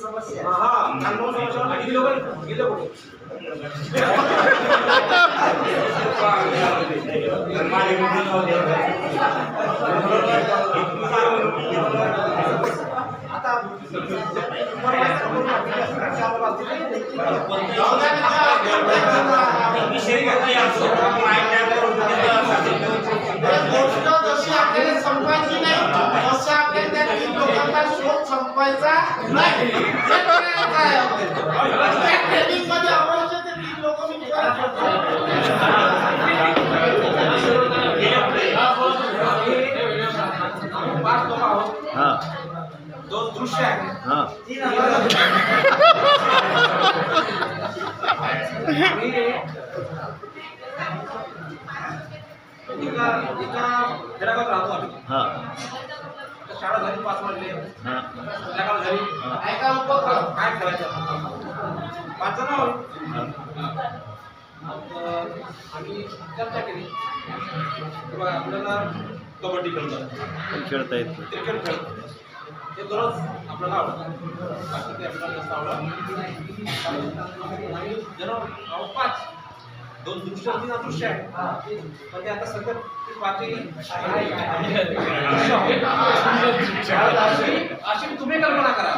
समस्या संपायची नाही असं आपल्या त्या तीन लोकांचा शोध संपायचा नाही ट्रेनिंग मध्ये आवश्यक ते तीन लोक मी पाच लोक आहोत दोन दृश्य आहेत राहतो आम्ही शाळा झाली 5 वाजले संध्याकाळ झाली काय करायचं 5 जण आहोत आम्ही चर्चा केली किंवा आपल्याला कबड्डी खेळता येत क्रिकेट खेळतो ते दररोज आपल्याला आवडतं बाकी ते आपल्याला जास्त आवडतं आम्ही जण 5 दोन दृश्य तीन अदृश्य आहे पण ते आता सध्या अशी तुम्ही कल्पना करा